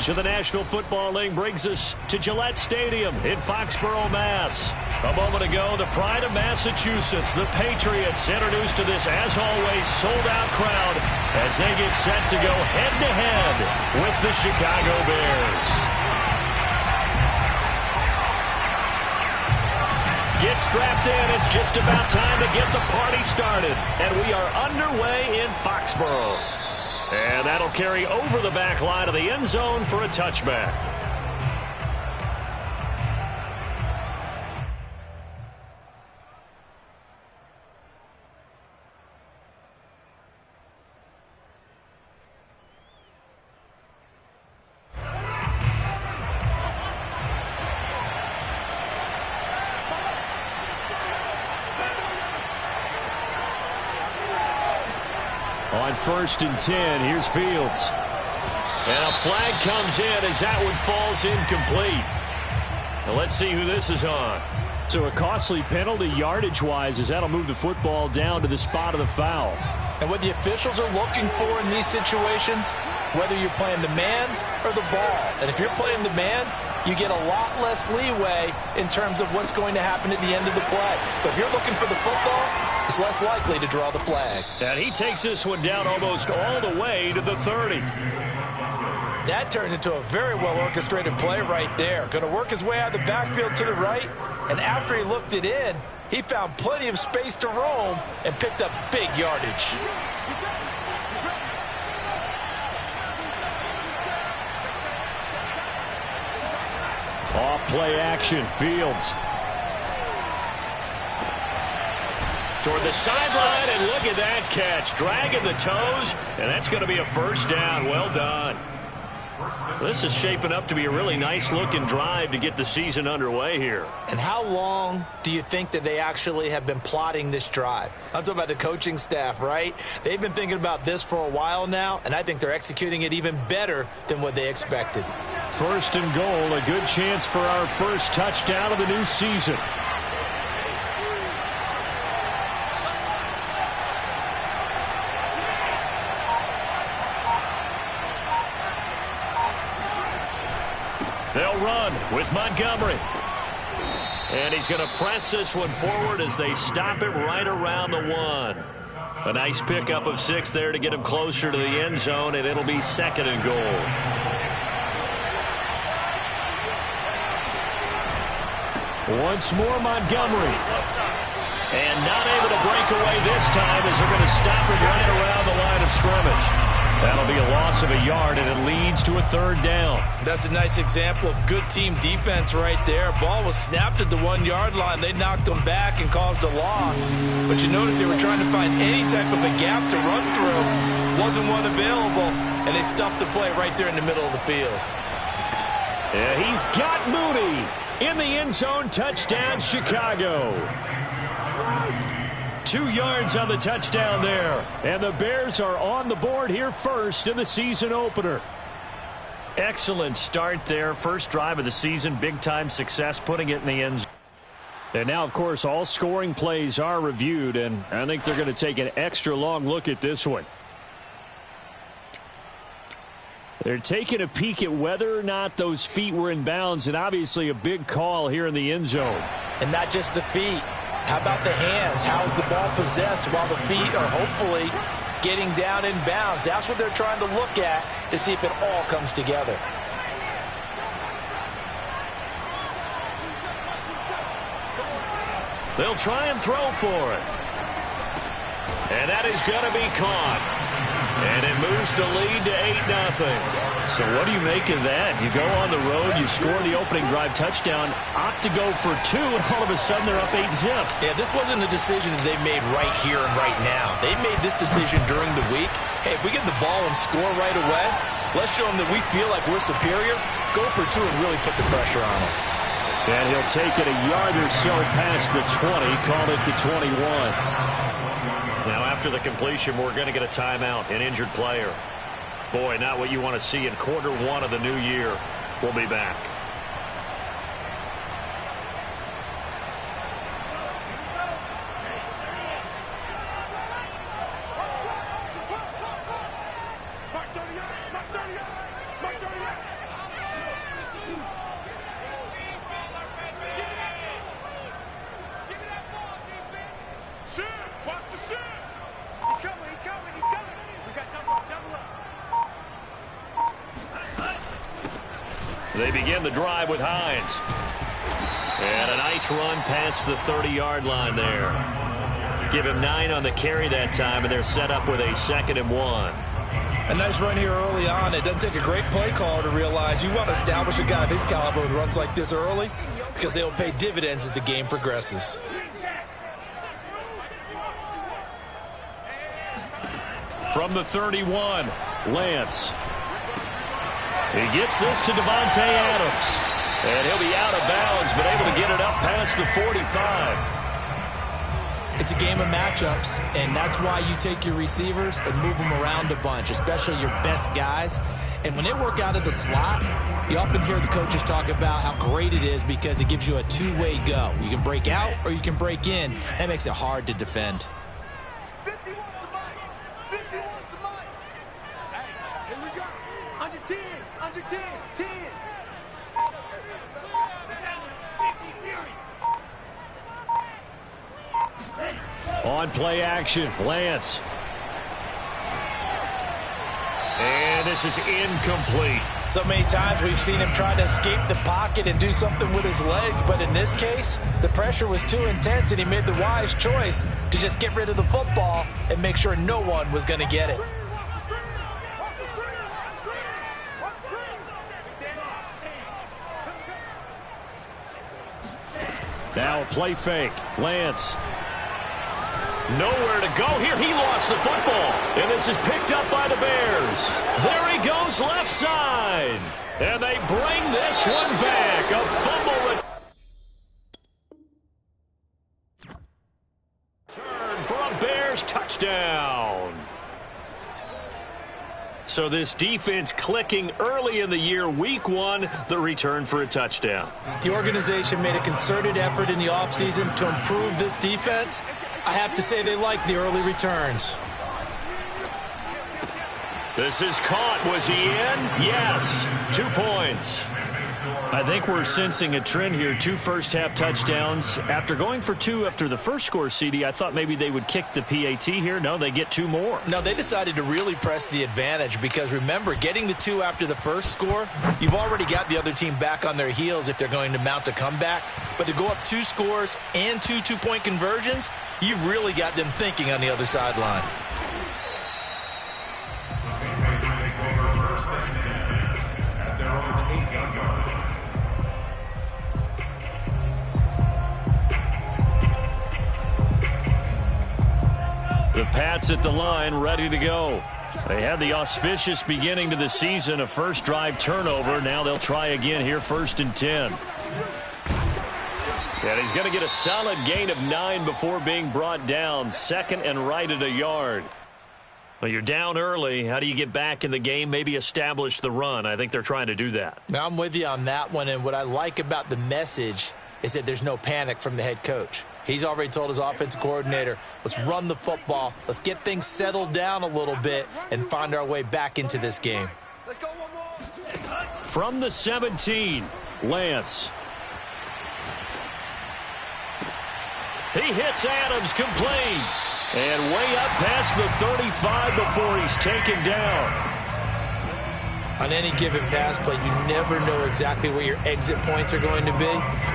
of the National Football League brings us to Gillette Stadium in Foxborough, Mass. A moment ago, the pride of Massachusetts, the Patriots, introduced to this, as always, sold-out crowd as they get set to go head-to-head with the Chicago Bears. Get strapped in. It's just about time to get the party started. And we are underway in Foxborough. And that'll carry over the back line of the end zone for a touchback. On 1st and 10, here's Fields. And a flag comes in as that one falls incomplete. Now let's see who this is on. So a costly penalty yardage-wise as that'll move the football down to the spot of the foul. And what the officials are looking for in these situations, whether you're playing the man or the ball. And if you're playing the man, you get a lot less leeway in terms of what's going to happen at the end of the play. But if you're looking for the football, it's less likely to draw the flag. And he takes this one down almost all the way to the 30. That turns into a very well-orchestrated play right there. Going to work his way out of the backfield to the right. And after he looked it in, he found plenty of space to roam and picked up big yardage. Off play action, Fields. Toward the sideline, and look at that catch. Dragging the toes, and that's going to be a first down. Well done. This is shaping up to be a really nice-looking drive to get the season underway here. And how long do you think that they actually have been plotting this drive? I'm talking about the coaching staff, right? They've been thinking about this for a while now, and I think they're executing it even better than what they expected. 1st and goal, a good chance for our first touchdown of the new season. They'll run with Montgomery. And he's going to press this one forward as they stop him right around the 1. A nice pickup of 6 there to get him closer to the end zone, and it'll be 2nd and goal. Once more, Montgomery. And not able to break away this time as they're going to stop him right around the line of scrimmage. That'll be a loss of a yard, and it leads to a 3rd down. That's a nice example of good team defense right there. Ball was snapped at the 1-yard line. They knocked them back and caused a loss. But you notice they were trying to find any type of a gap to run through. Wasn't one available, and they stuffed the play right there in the middle of the field. Yeah, he's got Mooney in the end zone. Touchdown, Chicago. 2 yards on the touchdown there. And the Bears are on the board here first in the season opener. Excellent start there. First drive of the season. Big-time success putting it in the end zone. And now, of course, all scoring plays are reviewed, and I think they're going to take an extra long look at this one. They're taking a peek at whether or not those feet were in bounds, and obviously a big call here in the end zone. And not just the feet. How about the hands? How is the ball possessed while the feet are hopefully getting down in bounds? That's what they're trying to look at to see if it all comes together. They'll try and throw for it. And that is going to be caught. And it moves the lead to 8-0. So what do you make of that? You go on the road, you score the opening drive touchdown, opt to go for 2, and all of a sudden they're up 8-0. Yeah, this wasn't a decision that they made right here and right now. They made this decision during the week. Hey, if we get the ball and score right away, let's show them that we feel like we're superior. Go for 2 and really put the pressure on them. And he'll take it a yard or so past the 20, call it the 21. Now, after the completion, we're going to get a timeout, an injured player. Boy, not what you want to see in quarter 1 of the new year. We'll be back. They begin the drive with Hines. And a nice run past the 30-yard line there. Give him 9 on the carry that time, and they're set up with a 2nd and 1. A nice run here early on. It doesn't take a great play caller to realize you want to establish a guy of his caliber with runs like this early because they'll pay dividends as the game progresses. From the 31, Lance. He gets this to Devontae Adams. And he'll be out of bounds, but able to get it up past the 45. It's a game of matchups, and that's why you take your receivers and move them around a bunch, especially your best guys. And when they work out of the slot, you often hear the coaches talk about how great it is because it gives you a two-way go. You can break out or you can break in. That makes it hard to defend. 51 to Mike. 51 to Mike. Hey, here we go. Under 10, under 10, 10. On play action, Lance. And this is incomplete. So many times we've seen him try to escape the pocket and do something with his legs, but in this case, the pressure was too intense and he made the wise choice to just get rid of the football and make sure no one was going to get it. Now a play fake. Lance. Nowhere to go here. He lost the football. And this is picked up by the Bears. There he goes left side. And they bring this one back. A fumble return for a Bears touchdown. So this defense clicking early in the year, week 1, the return for a touchdown. The organization made a concerted effort in the offseason to improve this defense. I have to say they like the early returns. This is caught. Was he in? Yes. 2 points. I think we're sensing a trend here. 2 first-half touchdowns. After going for 2 after the first score, CD, I thought maybe they would kick the PAT here. No, they get 2 more. No, they decided to really press the advantage because, remember, getting the 2 after the first score, you've already got the other team back on their heels if they're going to mount a comeback. But to go up 2 scores and 2 two-point conversions, you've really got them thinking on the other sideline. The Pats at the line, ready to go. They had the auspicious beginning to the season, a first drive turnover. Now they'll try again here, 1st and 10. And he's going to get a solid gain of 9 before being brought down. 2nd and right at a yard. Well, you're down early. How do you get back in the game? Maybe establish the run. I think they're trying to do that. Now, I'm with you on that one, and what I like about the message is that there's no panic from the head coach. He's already told his offensive coordinator, let's run the football, let's get things settled down a little bit and find our way back into this game. Let's go one more. From the 17, Lance. He hits Adams complete. And way up past the 35 before he's taken down. On any given pass play, you never know exactly where your exit points are going to be.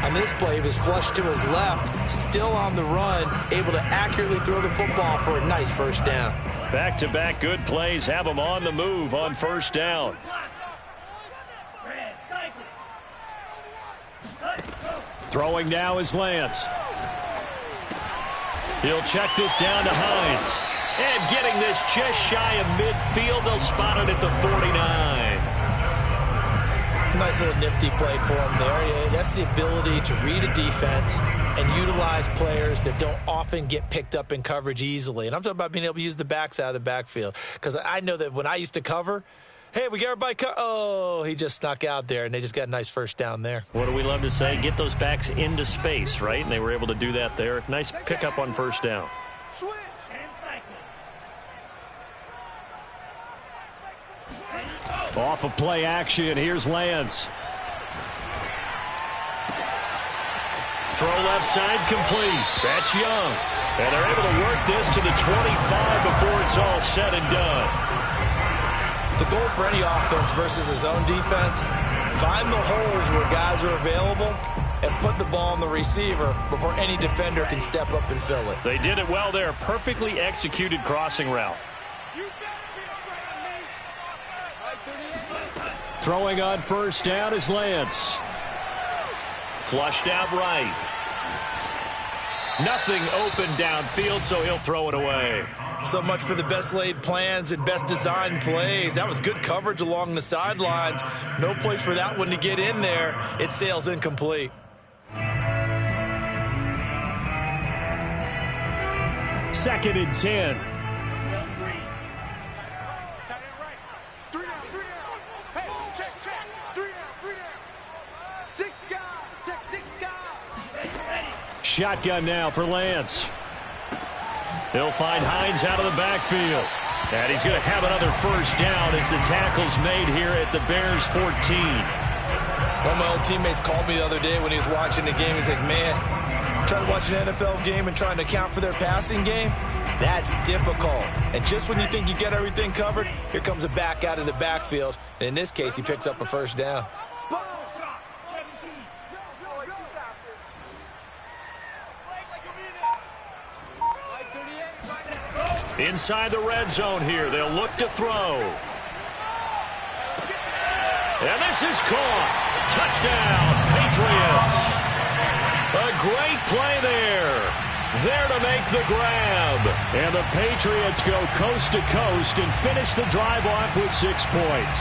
On this play, he was flushed to his left, still on the run, able to accurately throw the football for a nice first down. Back-to-back good plays have him on the move on first down. Throwing now is Lance. He'll check this down to Hines. And getting this just shy of midfield, they'll spot it at the 49. Nice little nifty play for him there. That's the ability to read a defense and utilize players that don't often get picked up in coverage easily. And I'm talking about being able to use the backs out of the backfield. Because I know that when I used to cover, hey, we got everybody oh, he just snuck out there, and they just got a nice first down there. What do we love to say? Get those backs into space, right? And they were able to do that there. Nice pickup on first down. Switch. Off of play action, here's Lance. Throw left side complete. That's Young. And they're able to work this to the 25 before it's all said and done. The goal for any offense versus his own defense, Find the holes where guys are available and put the ball on the receiver before any defender can step up and fill it. They did it well there. Perfectly executed crossing route. Throwing on first down is Lance. Flushed out right. Nothing open downfield, so he'll throw it away. So much for the best laid plans and best designed plays. That was good coverage along the sidelines. No place for that one to get in there. It sails incomplete. Second and 10. Shotgun now for Lance. He'll find Hines out of the backfield. And he's going to have another first down as the tackle's made here at the Bears 14. One of my old teammates called me the other day when he was watching the game. He's like, man, trying to watch an NFL game and trying to account for their passing game, that's difficult. And just when you think you get everything covered, here comes a back out of the backfield. And in this case, he picks up a first down. Inside the red zone here. They'll look to throw. And this is caught. Touchdown, Patriots. A great play there. There to make the grab. And the Patriots go coast to coast and finish the drive off with 6 points.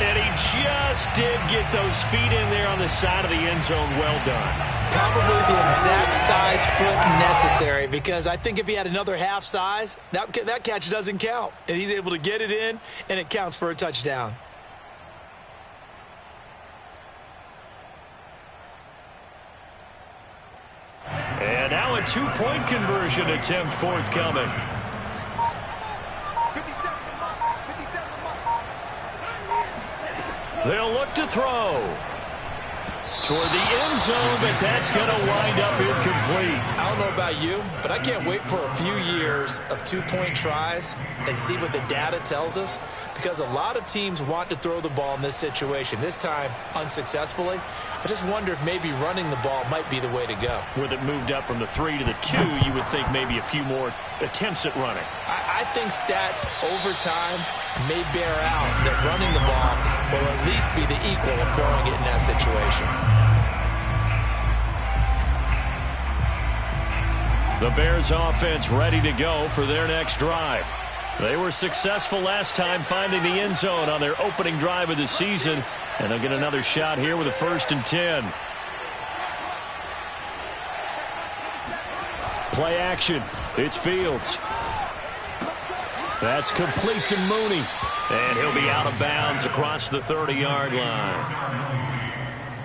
And he just did get those feet in there on the side of the end zone. Well done. Probably the exact size foot necessary, because I think if he had another half size, that catch doesn't count. And he's able to get it in, and it counts for a touchdown. And now a 2-point conversion attempt forthcoming. They'll look to throw toward the end zone, but that's going to wind up incomplete. I don't know about you, but I can't wait for a few years of 2-point tries and see what the data tells us, because a lot of teams want to throw the ball in this situation, this time unsuccessfully. I just wonder if maybe running the ball might be the way to go. With it moved up from the 3 to the 2, you would think maybe a few more attempts at running. I think stats over time may bear out that running the ball will at least be the equal of throwing it in that situation. The Bears offense ready to go for their next drive. They were successful last time finding the end zone on their opening drive of the season, and they'll get another shot here with a 1st and 10. Play action. It's Fields. That's complete to Mooney. And he'll be out of bounds across the 30-yard line.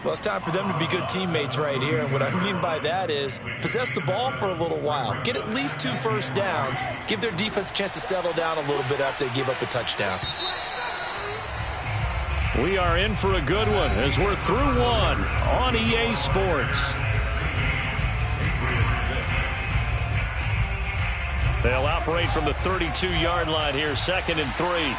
Well, it's time for them to be good teammates right here. And what I mean by that is possess the ball for a little while. Get at least 2 first downs. Give their defense a chance to settle down a little bit after they give up a touchdown. We are in for a good one as we're through one on EA Sports. They'll operate from the 32-yard line here, 2nd and 3.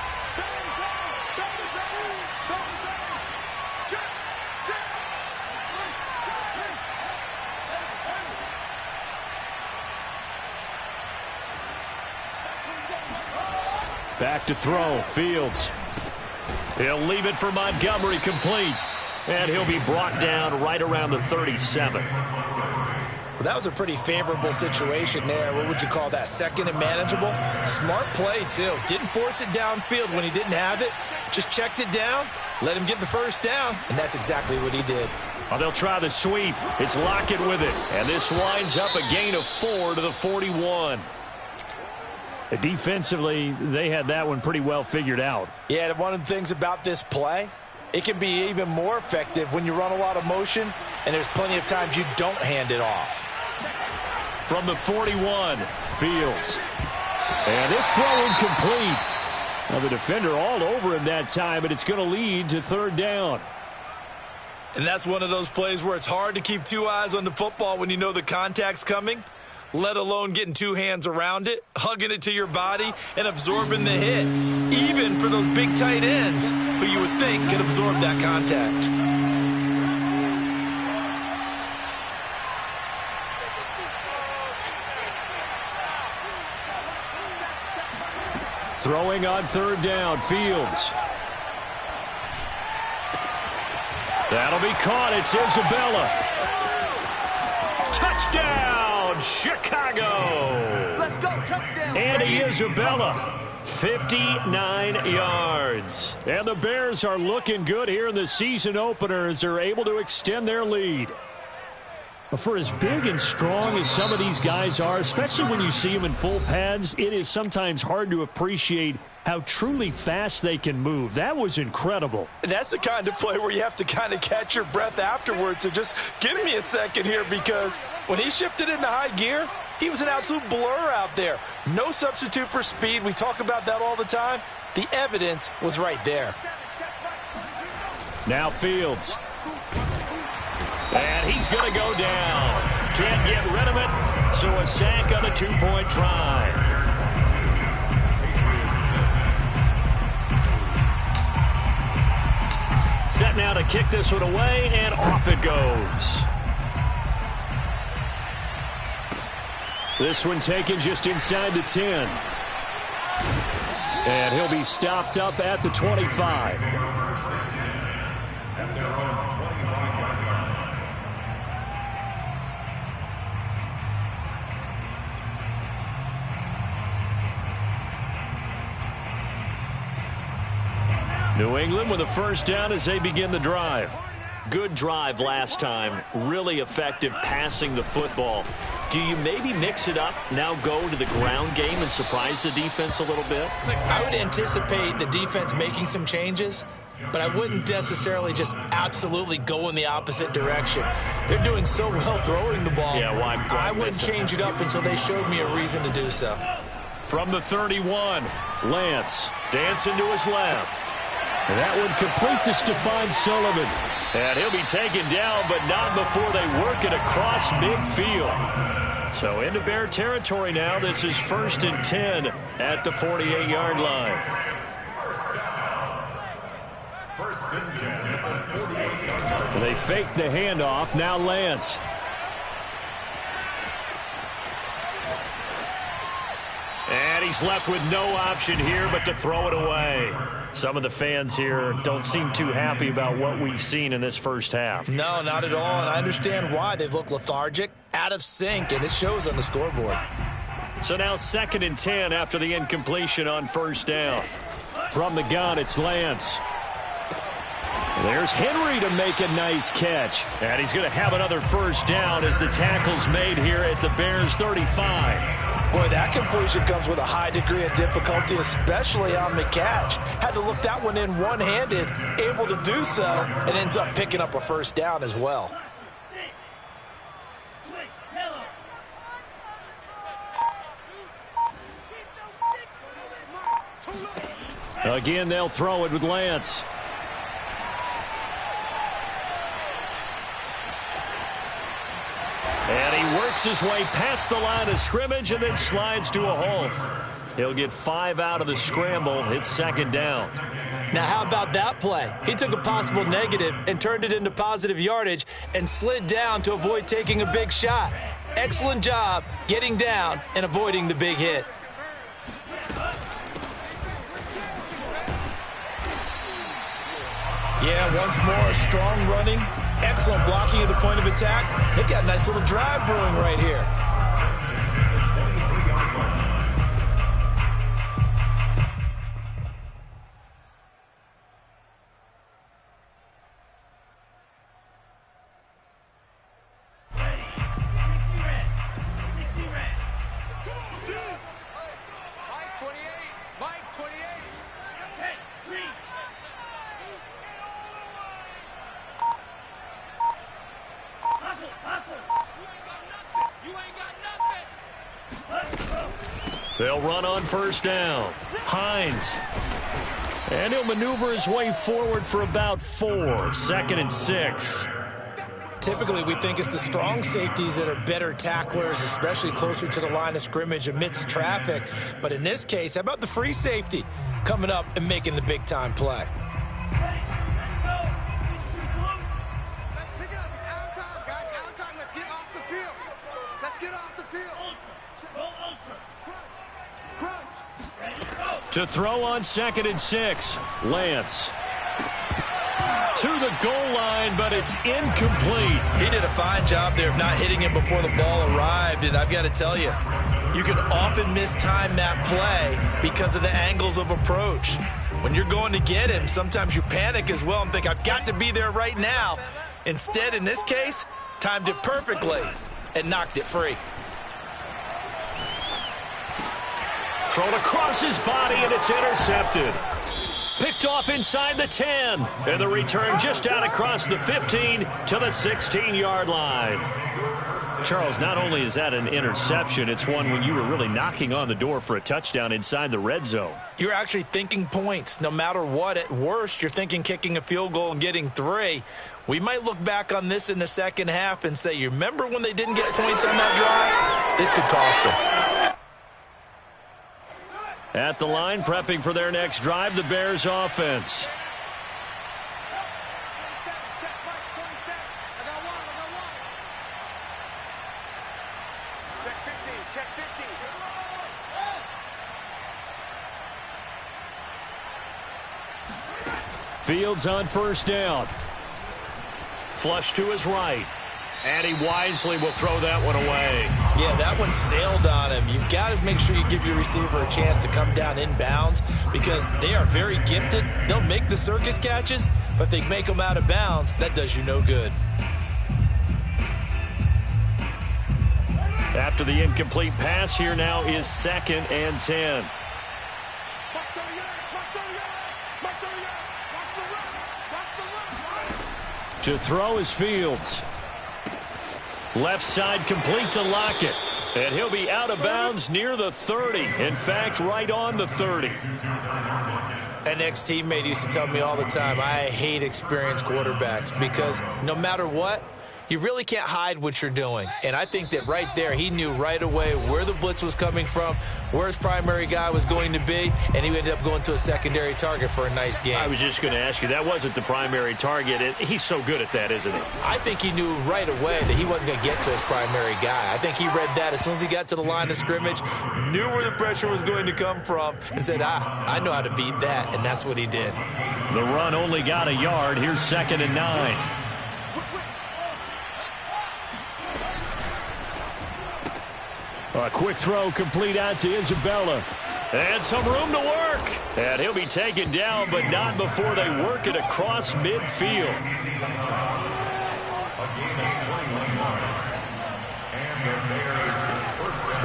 Back to throw, Fields. He'll leave it for Montgomery, complete. And he'll be brought down right around the 37. Well, that was a pretty favorable situation there. What would you call that? 2nd and manageable? Smart play, too. Didn't force it downfield when he didn't have it. Just checked it down, let him get the first down, and that's exactly what he did. Well, they'll try the sweep. It's Lockett with it. And this winds up a gain of 4 to the 41. Defensively, they had that one pretty well figured out. Yeah, one of the things about this play, it can be even more effective when you run a lot of motion, and there's plenty of times you don't hand it off. From the 41, Fields. And this throw incomplete. Now the defender all over him that time, but it's going to lead to 3rd down. And that's one of those plays where it's hard to keep 2 eyes on the football when you know the contact's coming. let alone getting two hands around it, hugging it to your body, and absorbing the hit, even for those big tight ends who you would think could absorb that contact. Throwing on third down, Fields. That'll be caught. It's Isabella. Touchdown, Chicago. Let's go, touchdown. Andy Isabella, 59 yards. And the Bears are looking good here in the season opener as they're able to extend their lead. For as big and strong as some of these guys are, especially when you see them in full pads, it is sometimes hard to appreciate how truly fast they can move. That was incredible. And that's the kind of play where you have to kind of catch your breath afterwards. So just give me a second here, because when he shifted into high gear, he was an absolute blur out there. No substitute for speed. We talk about that all the time. The evidence was right there. Now Fields. And he's going to go down. Can't get rid of it, so a sack on the two-point try. Set now to kick this one away, and off it goes. This one taken just inside the 10. And he'll be stopped up at the 25. New England with a first down as they begin the drive. Good drive last time. Really effective passing the football. Do you maybe mix it up, now go to the ground game and surprise the defense a little bit? I would anticipate the defense making some changes, but I wouldn't necessarily just absolutely go in the opposite direction. They're doing so well throwing the ball. Yeah, why I wouldn't change it up until they showed me a reason to do so. From the 31, Lance dancing to his left. And that one complete to Stephon Sullivan. And he'll be taken down, but not before they work it across midfield. So into Bear territory now. This is 1st and 10 at the 48-yard line. They fake the handoff. Now Lance. And he's left with no option here but to throw it away. Some of the fans here don't seem too happy about what we've seen in this first half. No, not at all, and I understand why. They've looked lethargic, out of sync, and it shows on the scoreboard. So now 2nd and 10 after the incompletion on first down. From the gun, it's Lance. There's Henry to make a nice catch. And he's going to have another first down as the tackle's made here at the Bears 35. Boy, that completion comes with a high degree of difficulty, especially on the catch. Had to look that one in one-handed, able to do so, and ends up picking up a first down as well. Again, they'll throw it with Lance. And he works his way past the line of scrimmage and then slides to a hole. He'll get 5 out of the scramble. It's 2nd down. Now, how about that play? He took a possible negative and turned it into positive yardage and slid down to avoid taking a big shot. Excellent job getting down and avoiding the big hit. Yeah, once more, strong running. Excellent blocking at the point of attack. They've got a nice little drive brewing right here. They'll run on first down. Hines. And he'll maneuver his way forward for about 4. 2nd and 6. Typically, we think it's the strong safeties that are better tacklers, especially closer to the line of scrimmage amidst traffic. But in this case, how about the free safety coming up and making the big-time play? Let's pick it up. It's out of time, guys. Out of time. Let's get off the field. Let's get off the field. Crunch. To throw on 2nd and 6. Lance. To the goal line, but it's incomplete. He did a fine job there of not hitting it before the ball arrived, and I've got to tell you, you can often mistime that play because of the angles of approach. When you're going to get him, sometimes you panic as well and think, I've got to be there right now. Instead, in this case, timed it perfectly and knocked it free. Thrown across his body, and it's intercepted. Picked off inside the 10. And the return just out across the 15 to the 16-yard line. Charles, not only is that an interception, it's one when you were really knocking on the door for a touchdown inside the red zone. You're actually thinking points. No matter what, at worst, you're thinking kicking a field goal and getting 3. We might look back on this in the second half and say, you remember when they didn't get points on that drive? This could cost them. At the line, prepping for their next drive, the Bears offense. Check right, 27. I got one. Check 15. Check 15. Fields on 1st down. Flush to his right. And he wisely will throw that one away. Yeah, that one sailed on him. You've got to make sure you give your receiver a chance to come down inbounds because they are very gifted. They'll make the circus catches, but they make them out of bounds. That does you no good. After the incomplete pass, here now is 2nd and 10. To throw is Fields. Left side complete to Lockett. And he'll be out of bounds near the 30. In fact, right on the 30. An ex-teammate used to tell me all the time, I hate experienced quarterbacks because no matter what, you really can't hide what you're doing. And I think that right there, he knew right away where the blitz was coming from, where his primary guy was going to be, and he ended up going to a secondary target for a nice game. I was just going to ask you, that wasn't the primary target. He's so good at that, isn't he? I think he knew right away that he wasn't going to get to his primary guy. I think he read that as soon as he got to the line of scrimmage, knew where the pressure was going to come from, and said, I know how to beat that, and that's what he did. The run only got a yard. Here's 2nd and 9. A quick throw complete out to Isabella. And some room to work. And he'll be taken down, but not before they work it across midfield.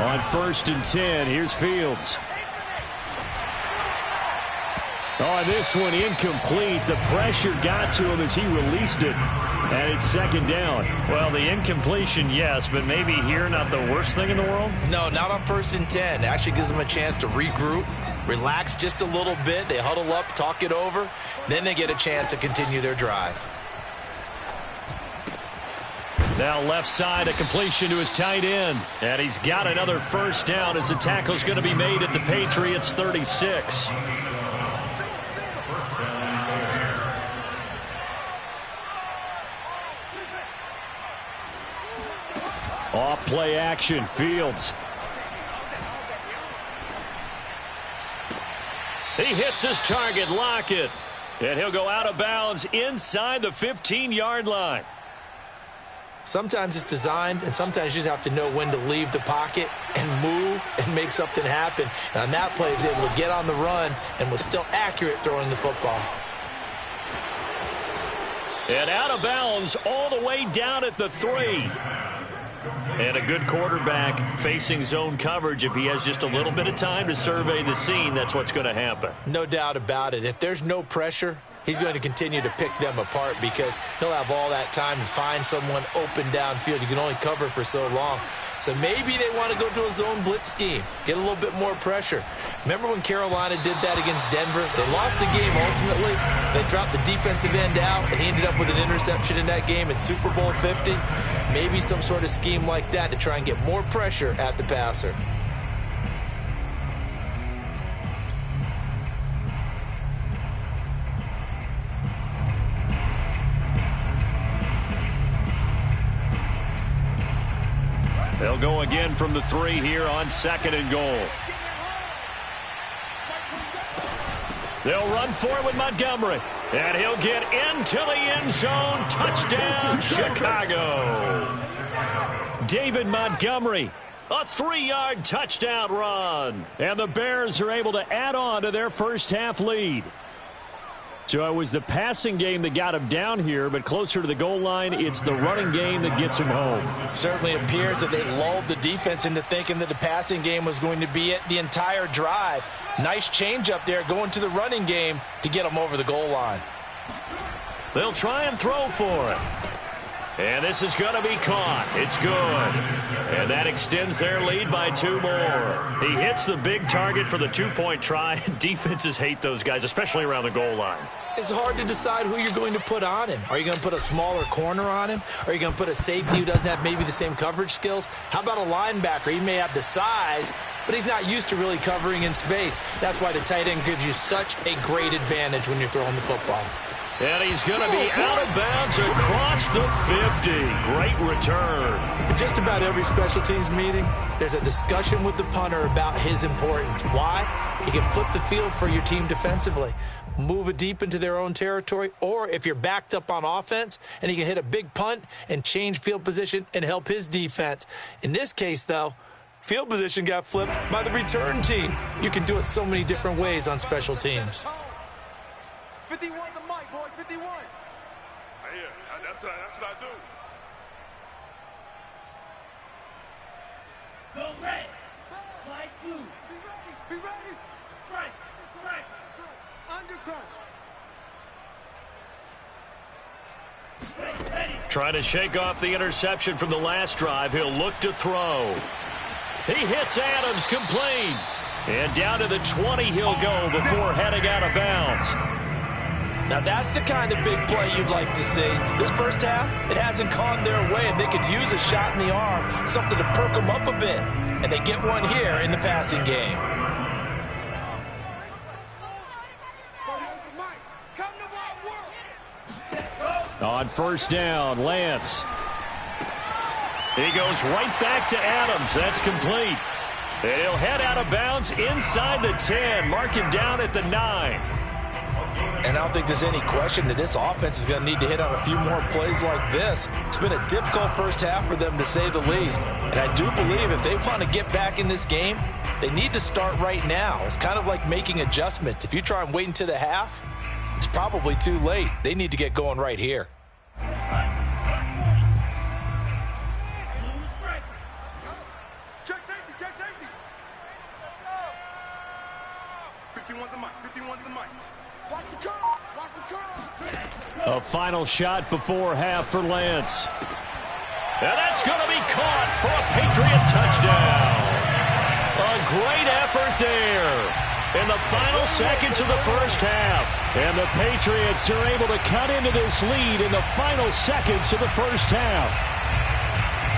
On 1st and 10, here's Fields. Oh, this one incomplete. The pressure got to him as he released it. And it's 2nd down. Well, the incompletion, yes, but maybe here not the worst thing in the world? No, not on 1st and 10. It actually gives them a chance to regroup, relax just a little bit. They huddle up, talk it over. Then they get a chance to continue their drive. Now left side, a completion to his tight end. And he's got another 1st down as the tackle's going to be made at the Patriots' 36. Off play action, Fields. He hits his target, Lockett. And he'll go out of bounds inside the 15-yard line. Sometimes it's designed, and sometimes you just have to know when to leave the pocket and move and make something happen. And on that play, he was able to get on the run and was still accurate throwing the football. And out of bounds all the way down at the 3. And a good quarterback facing zone coverage. If he has just a little bit of time to survey the scene, that's what's going to happen. No doubt about it. If there's no pressure, he's going to continue to pick them apart because he'll have all that time to find someone open downfield. You can only cover for so long. So maybe they want to go to a zone blitz scheme, get a little bit more pressure. Remember when Carolina did that against Denver? They lost the game ultimately. They dropped the defensive end out, and he ended up with an interception in that game in Super Bowl 50. Maybe some sort of scheme like that to try and get more pressure at the passer. They'll go again from the 3 here on 2nd and goal. They'll run for it with Montgomery. And he'll get into the end zone. Touchdown, Chicago. David Montgomery, a 3-yard touchdown run. And the Bears are able to add on to their first half lead. So it was the passing game that got him down here, but closer to the goal line, it's the running game that gets him home. Certainly appears that they lulled the defense into thinking that the passing game was going to be it the entire drive. Nice change up there going to the running game to get them over the goal line. They'll try and throw for it. And this is going to be caught. It's good. And that extends their lead by 2 more. He hits the big target for the 2-point try. Defenses hate those guys, especially around the goal line. It's hard to decide who you're going to put on him. Are you going to put a smaller corner on him? Are you going to put a safety who doesn't have maybe the same coverage skills? How about a linebacker? He may have the size, but he's not used to really covering in space. That's why the tight end gives you such a great advantage when you're throwing the football. And he's going to be out of bounds across the 50. Great return. In just about every special teams meeting, there's a discussion with the punter about his importance. Why? He can flip the field for your team defensively, move it deep into their own territory, or if you're backed up on offense, and he can hit a big punt and change field position and help his defense. In this case, though, field position got flipped by the return team. You can do it so many different ways on special teams. 51 the mic, boys, 51. Yeah, that's what I do. Go red. Slice blue. Be ready. Strike. Strike. Under crunch. Ready. Trying to shake off the interception from the last drive. He'll look to throw. He hits Adams complete. And down to the 20 he'll go before heading out of bounds. Now, that's the kind of big play you'd like to see. This first half, it hasn't gone their way, and they could use a shot in the arm, something to perk them up a bit. And they get one here in the passing game. On first down, Lance. He goes right back to Adams. That's complete. And he'll head out of bounds inside the 10. Mark him down at the 9. And I don't think there's any question that this offense is going to need to hit on a few more plays like this. It's been a difficult first half for them, to say the least. And I do believe if they want to get back in this game, they need to start right now. It's kind of like making adjustments. If you try and wait until the half, it's probably too late. They need to get going right here. Check safety, check safety. 51's the mic, 51's the mic. Watch the curve, watch the curve. A final shot before half for Lance. And that's going to be caught for a Patriot touchdown. A great effort there in the final seconds of the first half. And the Patriots are able to cut into this lead in the final seconds of the first half.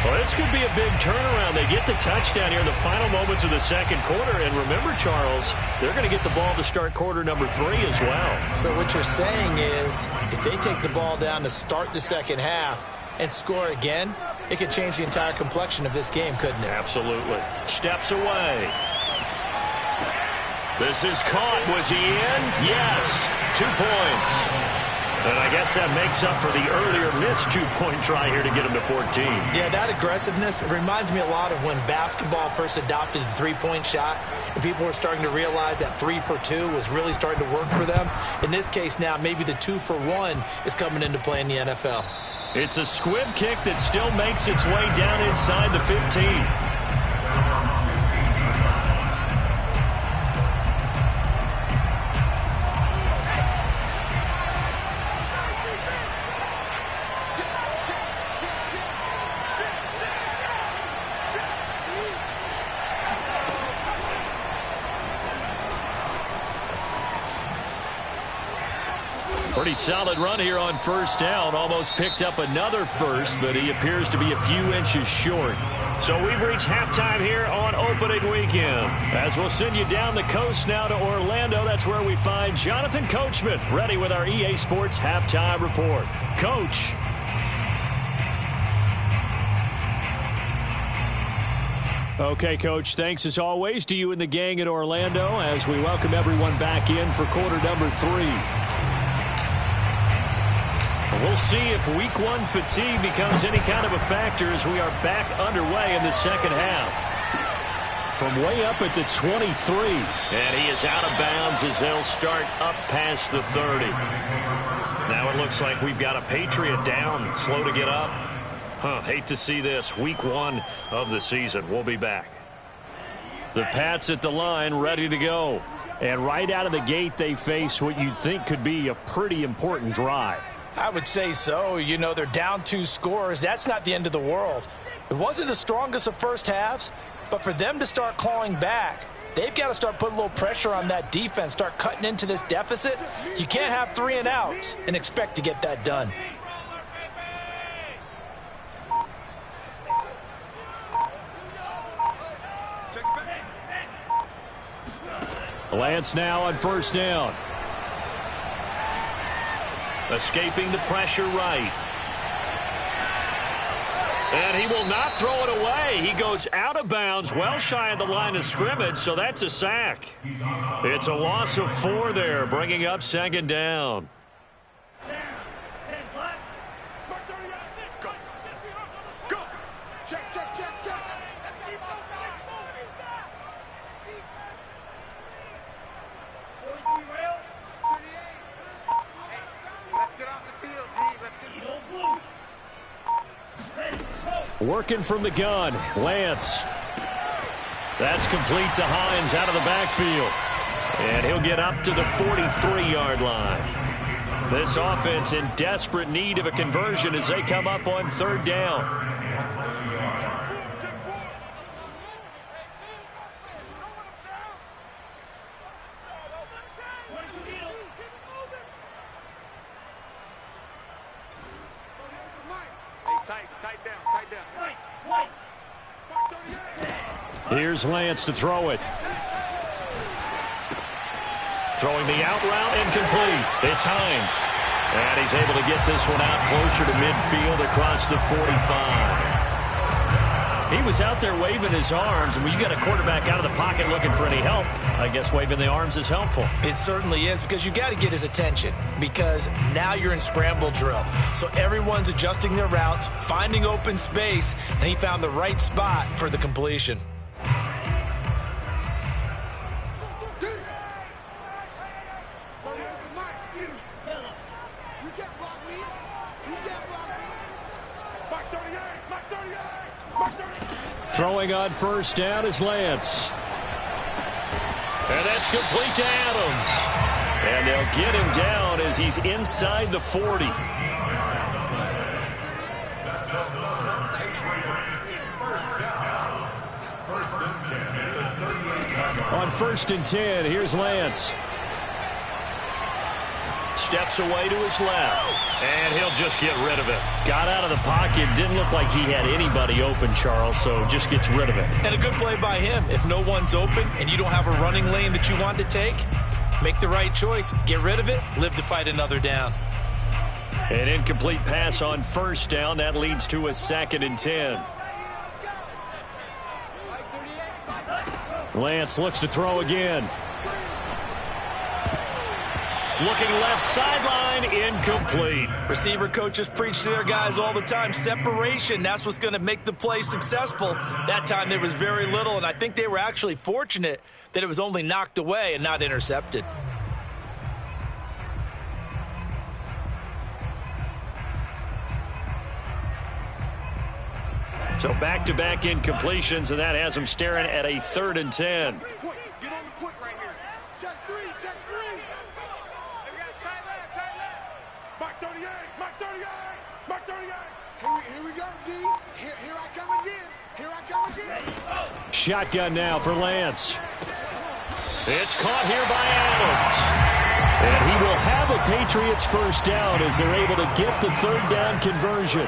Well, this could be a big turnaround. They get the touchdown here in the final moments of the second quarter. And remember, Charles, they're going to get the ball to start quarter number 3 as well. So what you're saying is if they take the ball down to start the second half and score again, it could change the entire complexion of this game, couldn't it? Absolutely. Steps away. This is caught. Was he in? Yes. 2 points. And I guess that makes up for the earlier missed 2-point try here to get him to 14. Yeah, that aggressiveness, it reminds me a lot of when basketball first adopted the three-point shot, and people were starting to realize that 3 for 2 was really starting to work for them. In this case now, maybe the 2 for 1 is coming into play in the NFL. It's a squib kick that still makes its way down inside the 15. Pretty solid run here on first down. Almost picked up another first, but he appears to be a few inches short. So we've reached halftime here on opening weekend. As we'll send you down the coast now to Orlando, that's where we find Jonathan Coachman ready with our EA Sports halftime report. Coach. Okay, Coach, thanks as always to you and the gang in Orlando as we welcome everyone back in for quarter number 3. We'll see if week 1 fatigue becomes any kind of a factor as we are back underway in the second half. From way up at the 23. And he is out of bounds as they'll start up past the 30. Now it looks like we've got a Patriot down, slow to get up. Hate to see this. Week 1 of the season. We'll be back. The Pats at the line, ready to go. And right out of the gate, they face what you'd think could be a pretty important drive. I would say so. You know, they're down 2 scores. That's not the end of the world. It wasn't the strongest of first halves, but for them to start clawing back, they've got to start putting a little pressure on that defense, start cutting into this deficit. You can't have 3 and outs and expect to get that done. Lance now on first down. Escaping the pressure right. And he will not throw it away. He goes out of bounds, well shy of the line of scrimmage, so that's a sack. It's a loss of 4 there, bringing up second down. Go. Check. Let's keep those sticks moving. Let's get off the field, D. Let's get Working from the gun, Lance. That's complete to Hines out of the backfield. And he'll get up to the 43-yard line. This offense in desperate need of a conversion as they come up on third down. tight down. Here's Lance to throw it. Throwing the out route, incomplete. It's Hines. And he's able to get this one out closer to midfield across the 45. He was out there waving his arms, and when you got a quarterback out of the pocket looking for any help, I guess waving the arms is helpful. It certainly is, because you got to get his attention, because now you're in scramble drill. So everyone's adjusting their routes, finding open space, and he found the right spot for the completion. Throwing on first down is Lance. And that's complete to Adams. And they'll get him down as he's inside the 40. On first and 10, here's Lance. Steps away to his left, and he'll just get rid of it. Got out of the pocket, didn't look like he had anybody open, Charles, so just gets rid of it. And a good play by him. If no one's open and you don't have a running lane that you want to take, make the right choice. Get rid of it, live to fight another down. An incomplete pass on first down. That leads to a 2nd and 10. Lance looks to throw again. Looking left sideline, incomplete. Receiver coaches preach to their guys all the time. Separation, that's what's going to make the play successful. That time there was very little, and I think they were actually fortunate that it was only knocked away and not intercepted. So back-to-back incompletions, and that has them staring at a 3rd and 10. Get on the point right here. Check three. We got tight left. Mark 38. Mark 38. Here we go, D. Here I come again. Shotgun now for Lance. It's caught here by Adams. And he will have a Patriots first down as they're able to get the third down conversion.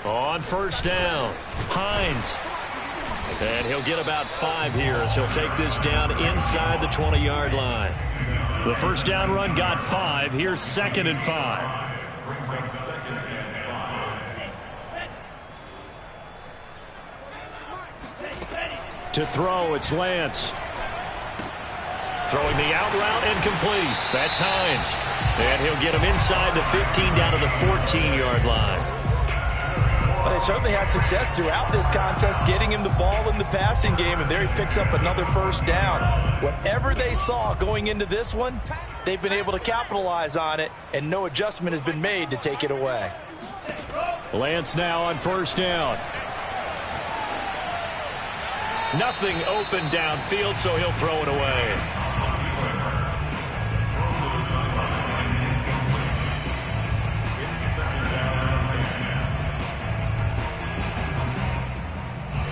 On first down, Hines. And he'll get about 5 here as he'll take this down inside the 20-yard line. The first down run got 5. Here's 2nd and 5. To throw, it's Lance. Throwing the out route incomplete. That's Hines. And he'll get him inside the 15 down to the 14-yard line. Well, they certainly had success throughout this contest getting him the ball in the passing game, and there he picks up another first down. Whatever they saw going into this one, they've been able to capitalize on it, and no adjustment has been made to take it away. Lance now on first down. Nothing open downfield, so he'll throw it away.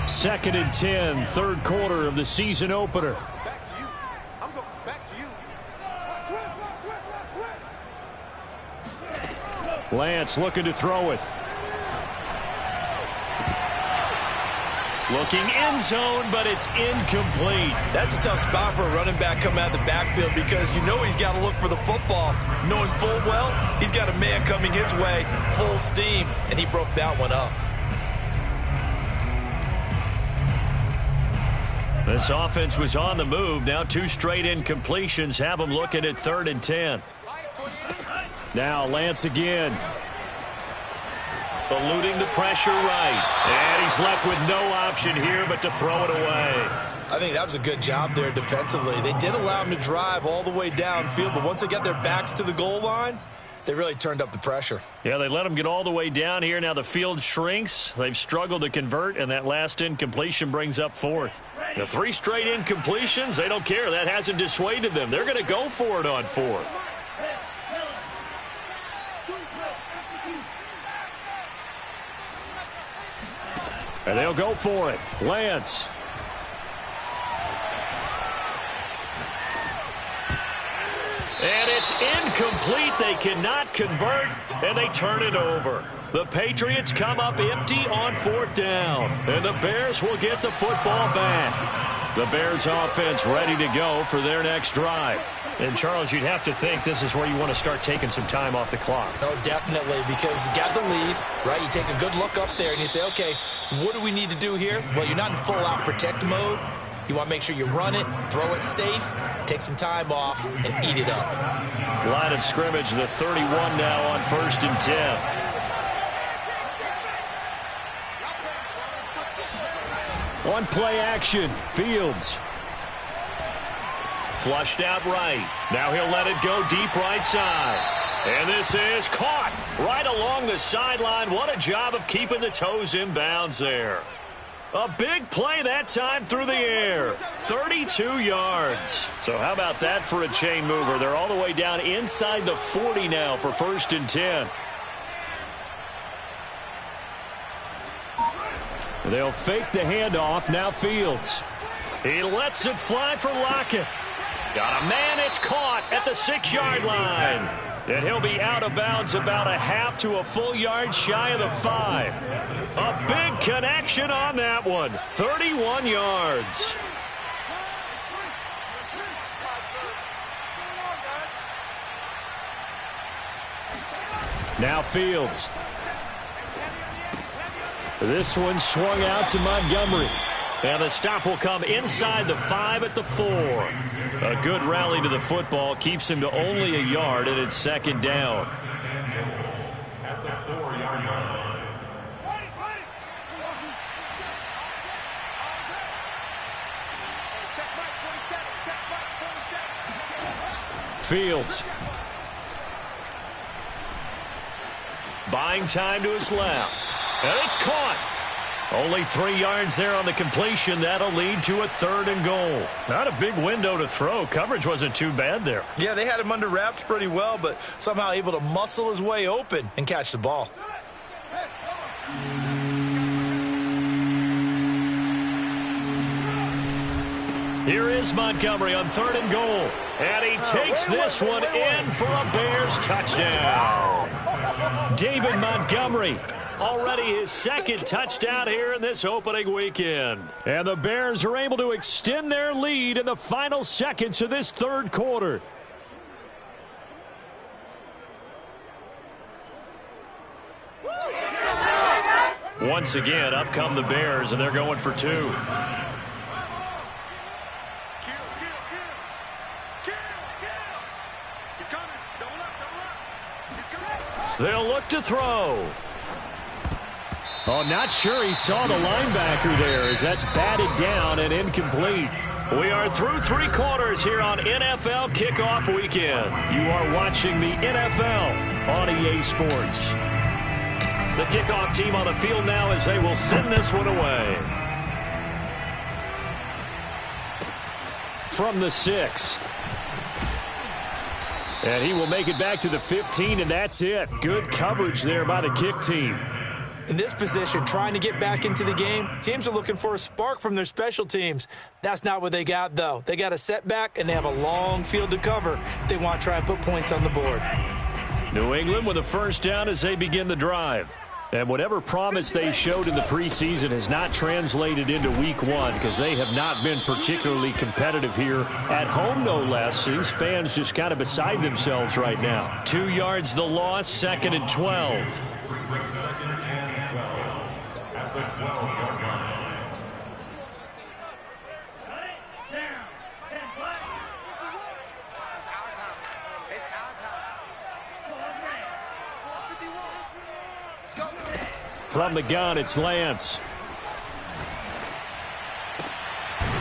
Second and 10, third quarter of the season opener. Back to you. I'm going back to you. Lance looking to throw it. Looking end zone, but it's incomplete. That's a tough spot for a running back coming out of the backfield because you know he's got to look for the football, knowing full well he's got a man coming his way, full steam, and he broke that one up. This offense was on the move. Now 2 straight incompletions have them looking at 3rd and 10. Now Lance again. Eluding the pressure right. And he's left with no option here but to throw it away. I think that was a good job there defensively. They did allow him to drive all the way downfield, but once they got their backs to the goal line, they really turned up the pressure. Yeah, they let him get all the way down here. Now the field shrinks. They've struggled to convert, and that last incompletion brings up 4th. The 3 straight incompletions, they don't care. That hasn't dissuaded them. They're going to go for it on 4th. And they'll go for it. Lance. And it's incomplete. They cannot convert, and they turn it over. The Patriots come up empty on 4th down, and the Bears will get the football back. The Bears offense ready to go for their next drive. And, Charles, you'd have to think this is where you want to start taking some time off the clock. Oh, definitely, because you got the lead, right? You take a good look up there, and you say, okay, what do we need to do here? Well, you're not in full-out protect mode. You want to make sure you run it, throw it safe, take some time off, and eat it up. Line of scrimmage, the 31 now on 1st and 10. On play action, Fields. Flushed out right. Now he'll let it go deep right side. And this is caught right along the sideline. What a job of keeping the toes in bounds there. A big play that time through the air. 32 yards. So how about that for a chain mover? They're all the way down inside the 40 now for 1st and 10. They'll fake the handoff. Now Fields. He lets it fly for Lockett. Got a man. It's caught at the 6-yard line. And he'll be out of bounds about a half to a full yard shy of the 5. A big connection on that one. 31 yards. Now Fields. This one swung out to Montgomery. And the stop will come inside the 5 at the 4. A good rally to the football keeps him to only a yard, and it's 2nd down. At the 4-yard line. Fields. Buying time to his left. And it's caught. Only 3 yards there on the completion. That'll lead to a 3rd and goal. Not a big window to throw. Coverage wasn't too bad there. Yeah, they had him under wraps pretty well, but somehow able to muscle his way open and catch the ball. Here is Montgomery on 3rd and goal. And he takes this one in for a Bears touchdown. David Montgomery, already his 2nd touchdown here in this opening weekend. And the Bears are able to extend their lead in the final seconds of this 3rd quarter. Once again, up come the Bears, and they're going for 2. They'll look to throw. Oh, not sure he saw the linebacker there as that's batted down and incomplete. We are through 3 quarters here on NFL Kickoff Weekend. You are watching the NFL on EA Sports. The kickoff team on the field now as they will send this one away. From the 6. And he will make it back to the 15, and that's it. Good coverage there by the kick team. In this position, trying to get back into the game, teams are looking for a spark from their special teams. That's not what they got, though. They got a setback, and they have a long field to cover if they want to try and put points on the board. New England with a 1st down as they begin the drive. And whatever promise they showed in the preseason has not translated into week 1 because they have not been particularly competitive here at home, no less. These fans just kind of beside themselves right now. 2 yards the loss, 2nd and 12. 2nd and 12 at the 12-yard line. From the gun, it's Lance.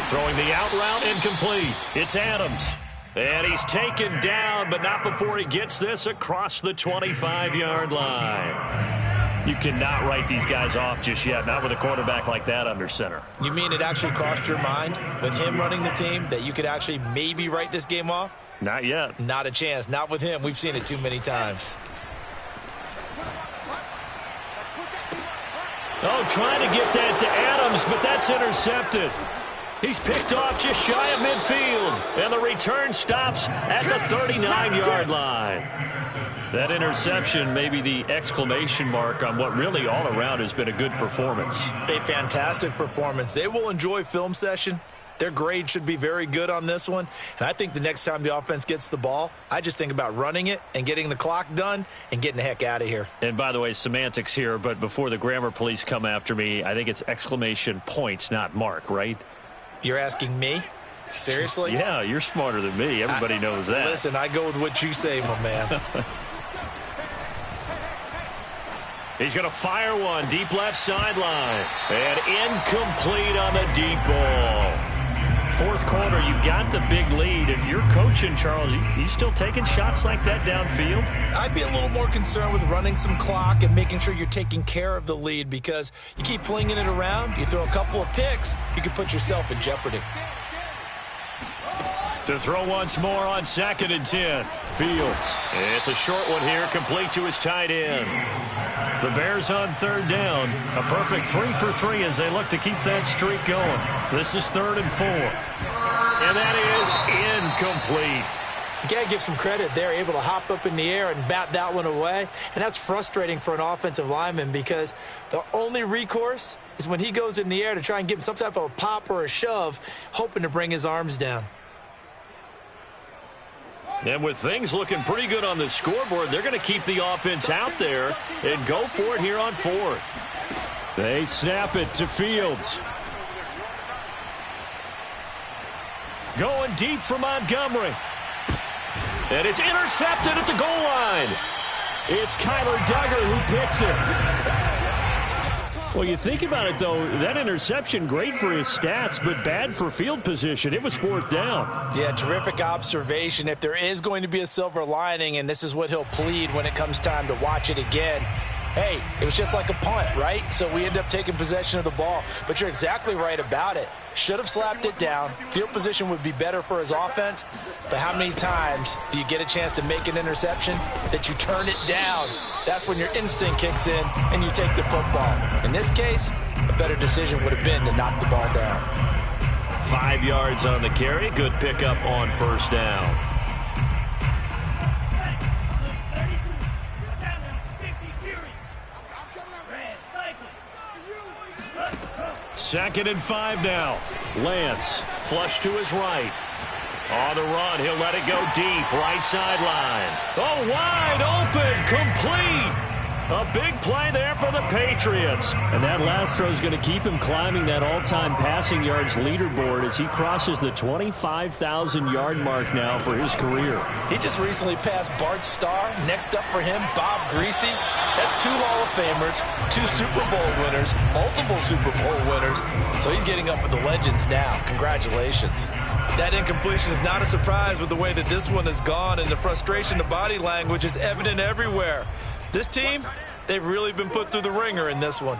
Throwing the out route, incomplete. It's Adams. And he's taken down, but not before he gets this across the 25-yard line. You cannot write these guys off just yet, not with a quarterback like that under center. You mean it actually crossed your mind with him running the team that you could actually maybe write this game off? Not yet. Not a chance. Not with him. We've seen it too many times. Oh, trying to get that to Adams, but that's intercepted. He's picked off just shy of midfield, and the return stops at the 39-yard line. That interception may be the exclamation mark on what really all around has been a good performance. A fantastic performance. They will enjoy film session. Their grade should be very good on this one. And I think the next time the offense gets the ball, I just think about running it and getting the clock done and getting the heck out of here. And by the way, semantics here, but before the grammar police come after me, I think it's exclamation point, not mark, right? You're asking me? Seriously? Yeah, you're smarter than me. Everybody knows that. Listen, I go with what you say, my man. He's going to fire one, deep left sideline. And incomplete on the deep ball. 4th quarter, you've got the big lead. If you're coaching, Charles, you still taking shots like that downfield? I'd be a little more concerned with running some clock and making sure you're taking care of the lead because you keep flinging it around, you throw a couple of picks, you could put yourself in jeopardy. To throw once more on 2nd and 10. Fields. It's a short one here, complete to his tight end. The Bears on 3rd down. A perfect 3 for 3 as they look to keep that streak going. This is 3rd and 4. And that is incomplete. You got to give some credit. They're able to hop up in the air and bat that one away. And that's frustrating for an offensive lineman because the only recourse is when he goes in the air to try and give him some type of a pop or a shove, hoping to bring his arms down. And with things looking pretty good on the scoreboard, they're going to keep the offense out there and go for it here on 4th. They snap it to Fields. Going deep for Montgomery. And it's intercepted at the goal line. It's Kyler Duggar who picks it. Well, you think about it, though, that interception, great for his stats, but bad for field position. It was 4th down. Yeah, terrific observation. If there is going to be a silver lining, and this is what he'll plead when it comes time to watch it again, hey, it was just like a punt, right? So we end up taking possession of the ball. But you're exactly right about it. Should have slapped it down. Field position would be better for his offense. But how many times do you get a chance to make an interception that you turn it down? That's when your instinct kicks in and you take the football. In this case, a better decision would have been to knock the ball down. 5 yards on the carry. Good pickup on first down. Second and 5 now. Lance, flush to his right. On the run, he'll let it go deep, right sideline. Oh, wide open, complete. A big play there for the Patriots. And that last throw is going to keep him climbing that all-time passing yards leaderboard as he crosses the 25,000-yard mark now for his career. He just recently passed Bart Starr. Next up for him, Bob Greasy. That's 2 Hall of Famers, 2 Super Bowl winners, multiple Super Bowl winners. So he's getting up with the legends now. Congratulations. That incompletion is not a surprise with the way that this one has gone, and the frustration, the body language is evident everywhere. This team, they've really been put through the ringer in this one.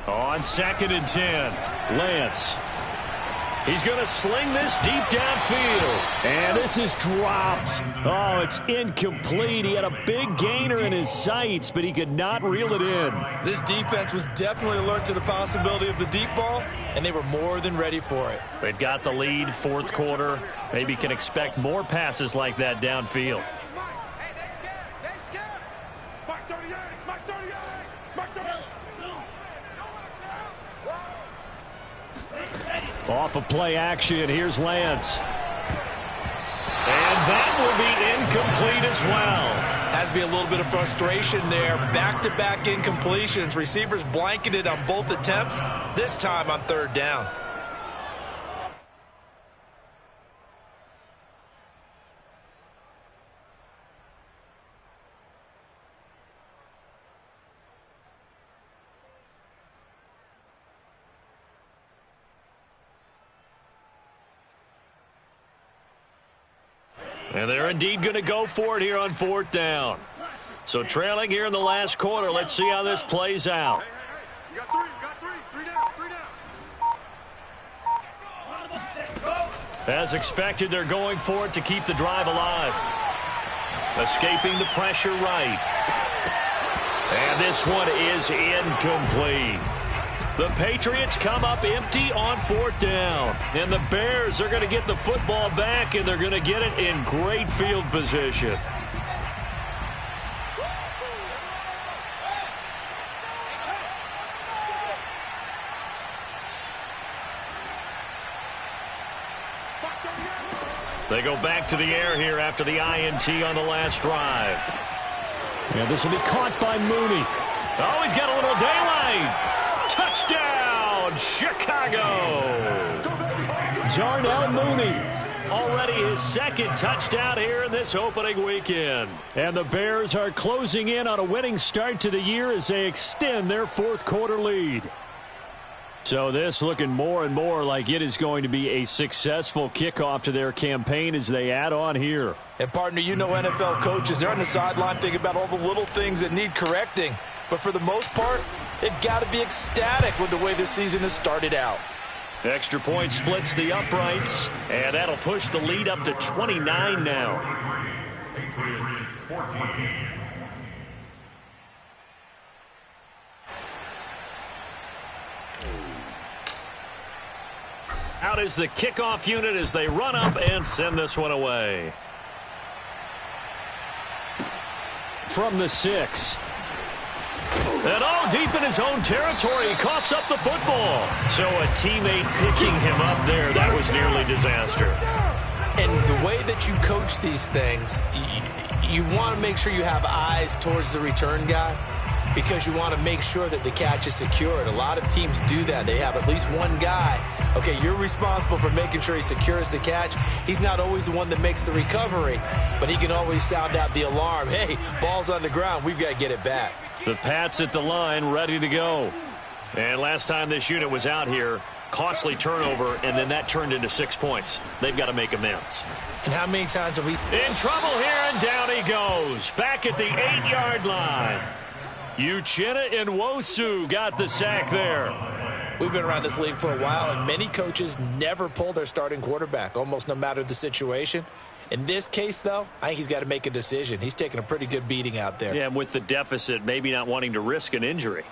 On second and 10, Lance. He's going to sling this deep downfield. And this is dropped. Oh, it's incomplete. He had a big gainer in his sights, but he could not reel it in. This defense was definitely alert to the possibility of the deep ball, and they were more than ready for it. They've got the lead, fourth quarter. Maybe can expect more passes like that downfield. Off of play action, here's Lance. And that will be incomplete as well. Has to be a little bit of frustration there. Back-to-back incompletions. Receivers blanketed on both attempts, this time on third down. And they're indeed going to go for it here on fourth down. So trailing here in the last quarter. Let's see how this plays out. You got three down. As expected, they're going for it to keep the drive alive. Escaping the pressure right. And this one is incomplete. The Patriots come up empty on fourth down. And the Bears are going to get the football back, and they're going to get it in great field position. They go back to the air here after the INT on the last drive. And this will be caught by Mooney. Oh, he's got a little daylight. Touchdown, Chicago! Darnell Mooney, already his second touchdown here in this opening weekend. And the Bears are closing in on a winning start to the year as they extend their fourth quarter lead. So this looking more and more like it is going to be a successful kickoff to their campaign as they add on here. And partner, you know NFL coaches, they're on the sideline thinking about all the little things that need correcting. But for the most part, they've got to be ecstatic with the way this season has started out. Extra point splits the uprights, and that'll push the lead up to 29 now. Patriots 14. Out is the kickoff unit as they run up and send this one away. From the 6. And deep in his own territory, he coughs up the football. So a teammate picking him up there, that was nearly disaster. And the way that you coach these things, you want to make sure you have eyes towards the return guy because you want to make sure that the catch is secured. A lot of teams do that. They have at least one guy. Okay, you're responsible for making sure he secures the catch. He's not always the one that makes the recovery, but he can always sound out the alarm. Hey, ball's on the ground. We've got to get it back. The Pats at the line, ready to go. And last time this unit was out here, costly turnover, and then that turned into 6 points. They've got to make amends. And how many times have we... In trouble here, and down he goes. Back at the 8-yard line. Uchenna and Nwosu got the sack there. We've been around this league for a while, and many coaches never pull their starting quarterback, almost no matter the situation. In this case, though, I think he's got to make a decision. He's taking a pretty good beating out there. Yeah, and with the deficit, maybe not wanting to risk an injury.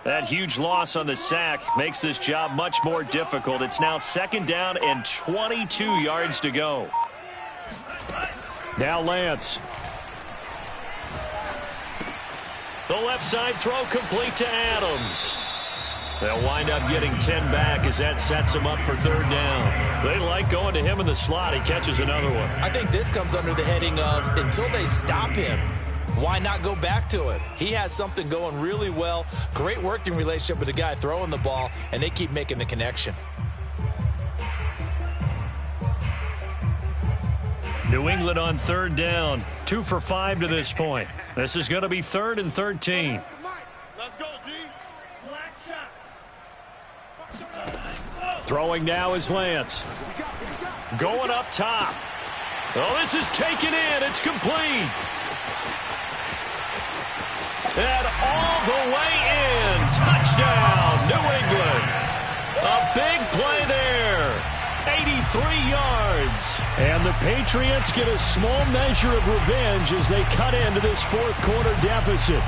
That huge loss on the sack makes this job much more difficult. It's now 2nd down and 22 yards to go. Now Lance. The left side throw complete to Adams. They'll wind up getting 10 back as that sets him up for 3rd down. They like going to him in the slot. He catches another one. I think this comes under the heading of until they stop him, why not go back to it? He has something going really well. Great working relationship with the guy throwing the ball, and they keep making the connection. New England on 3rd down. 2 for 5 to this point. This is going to be 3rd and 13. Let's go, D. Black shot. Throwing now is Lance. Going up top. Oh, this is taken in. It's complete. And all the way in. Touchdown, New England. A big play there. 83 yards. And the Patriots get a small measure of revenge as they cut into this 4th quarter deficit.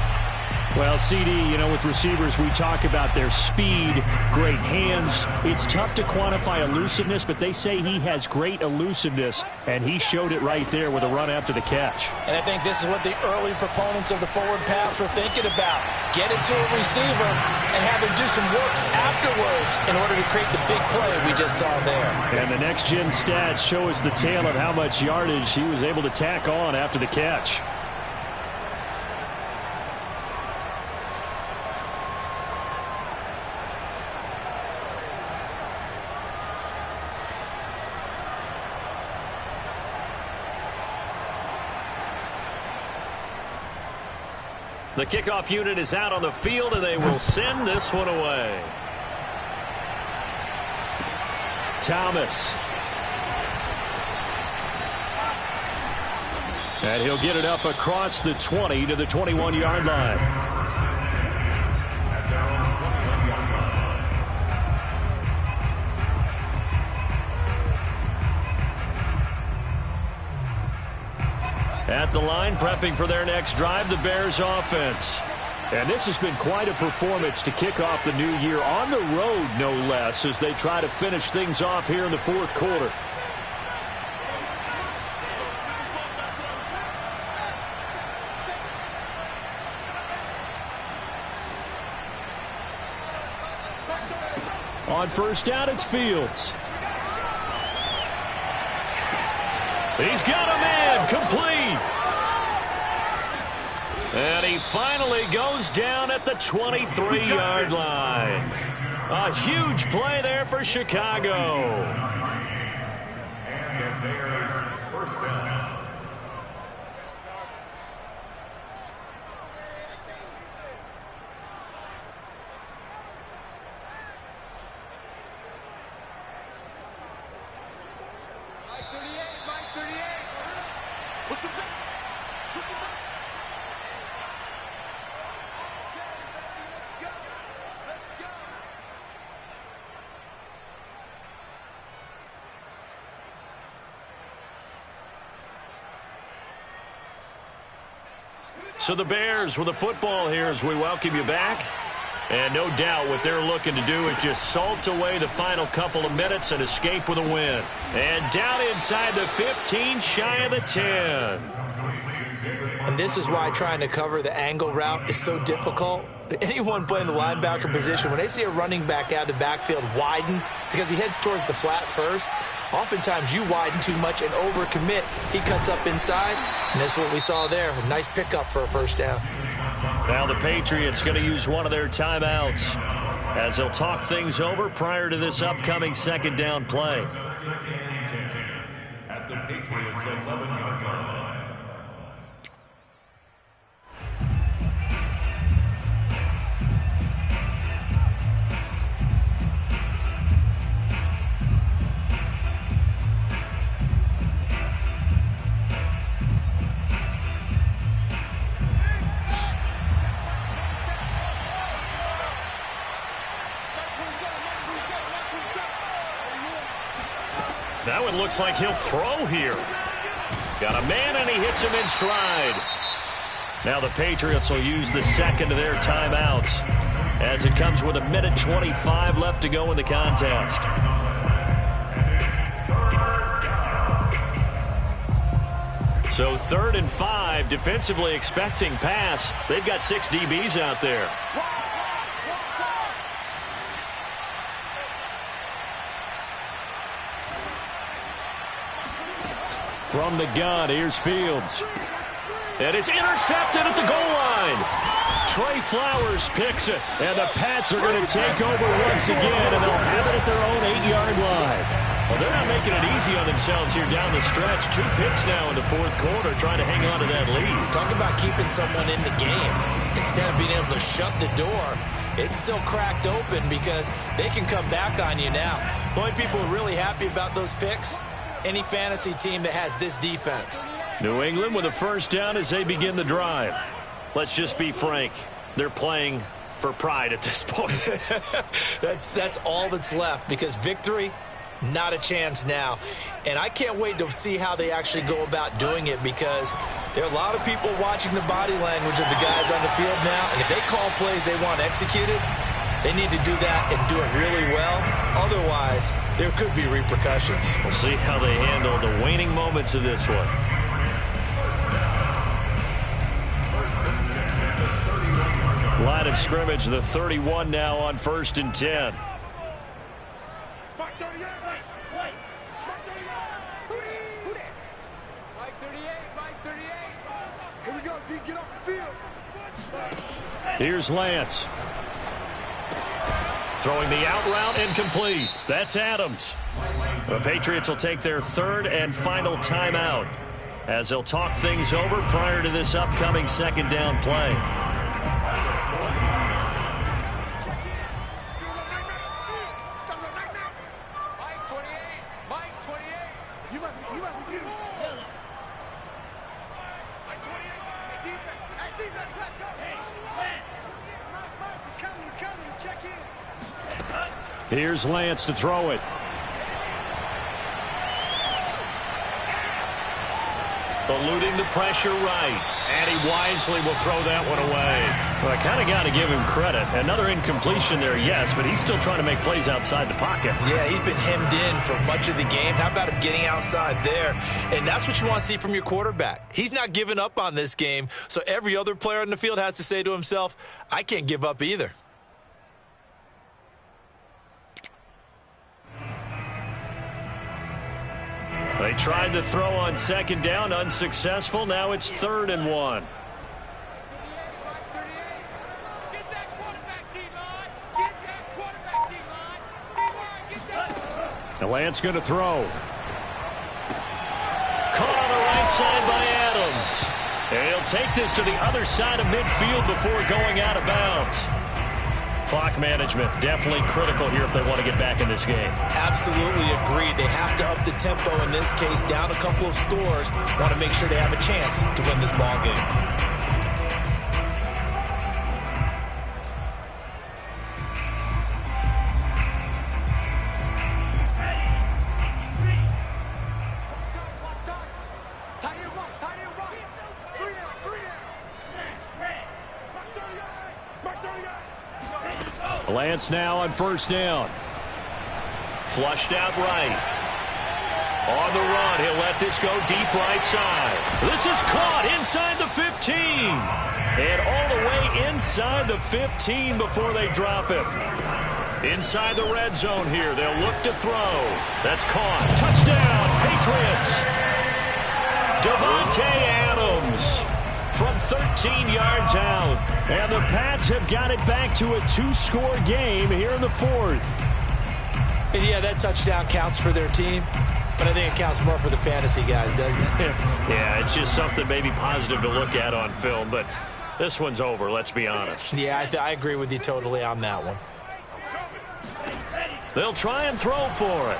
Well, CD, you know, with receivers, we talk about their speed, great hands. It's tough to quantify elusiveness, but they say he has great elusiveness, and he showed it right there with a run after the catch. And I think this is what the early proponents of the forward pass were thinking about. Get it to a receiver and have him do some work afterwards in order to create the big play we just saw there. And the next-gen stats show us the tale of how much yardage he was able to tack on after the catch. The kickoff unit is out on the field, and they will send this one away. Thomas. And he'll get it up across the 20 to the 21-yard line. At the line, prepping for their next drive, the Bears offense. And this has been quite a performance to kick off the new year on the road, no less, as they try to finish things off here in the 4th quarter. On 1st down, it's Fields. He's got him in, complete. And he finally goes down at the 23-yard line. A huge play there for Chicago. And the Bears 1st down. So the Bears with the football here as we welcome you back. And no doubt what they're looking to do is just salt away the final couple of minutes and escape with a win. And down inside the 15, shy of the 10. And this is why trying to cover the angle route is so difficult. Anyone playing the linebacker position, when they see a running back out of the backfield widen because he heads towards the flat first, oftentimes you widen too much and overcommit. He cuts up inside, and that's what we saw there. A nice pickup for a 1st down. Now the Patriots going to use one of their timeouts as they'll talk things over prior to this upcoming 2nd down play. At the Patriots 11-yard line. That one looks like he'll throw here. Got a man, and he hits him in stride. Now the Patriots will use the 2nd of their timeouts. as it comes with 1:25 left to go in the contest. So 3rd and 5, defensively expecting pass. They've got 6 DBs out there. From the gun, here's Fields. And it's intercepted at the goal line. Trey Flowers picks it, and the Pats are going to take over once again, and they'll have it at their own 8-yard line. Well, they're not making it easy on themselves here down the stretch. 2 picks now in the 4th quarter, trying to hang on to that lead. Talk about keeping someone in the game. Instead of being able to shut the door, it's still cracked open because they can come back on you now. The only people really happy about those picks, any fantasy team that has this defense. New England with a 1st down as they begin the drive. Let's just be frank. They're playing for pride at this point. That's all that's left because victory, not a chance now. And I can't wait to see how they actually go about doing it because there are a lot of people watching the body language of the guys on the field now. And if they call plays they want executed, they need to do that and do it really well. Otherwise, there could be repercussions. We'll see how they handle the waning moments of this one. Line of scrimmage, the 31 now on 1st and 10. Mike 38. Mike 38. Who that? Mike 38. Mike 38. Here we go, D. Get off the field. Here's Lance. Throwing the out route incomplete. That's Adams. The Patriots will take their 3rd and final timeout as they'll talk things over prior to this upcoming 2nd down play. Here's Lance to throw it. Eluding the pressure right. And he wisely will throw that one away. Well, I kind of got to give him credit. Another incompletion there, yes, but he's still trying to make plays outside the pocket. Yeah, he's been hemmed in for much of the game. How about him getting outside there? And that's what you want to see from your quarterback. He's not giving up on this game, so every other player on the field has to say to himself, I can't give up either. They tried to throw on 2nd down, unsuccessful. Now it's 3rd and 1. Now Lance going to throw. Caught on the right side by Adams. And he'll take this to the other side of midfield before going out of bounds. Clock management definitely critical here if they want to get back in this game. Absolutely agreed. They have to up the tempo in this case, down a couple of scores. Want to make sure they have a chance to win this ball game. Lance now on 1st down. Flushed out right. On the run, he'll let this go deep right side. This is caught inside the 15. And all the way inside the 15 before they drop it. Inside the red zone here, they'll look to throw. That's caught. Touchdown, Patriots. Devontae Adams from 13 yards out. And the Pats have got it back to a 2-score game here in the 4th. And yeah, that touchdown counts for their team, but I think it counts more for the fantasy guys, doesn't it? Yeah, it's just something maybe positive to look at on film, but this one's over, let's be honest. Yeah, I agree with you totally on that one. They'll try and throw for it.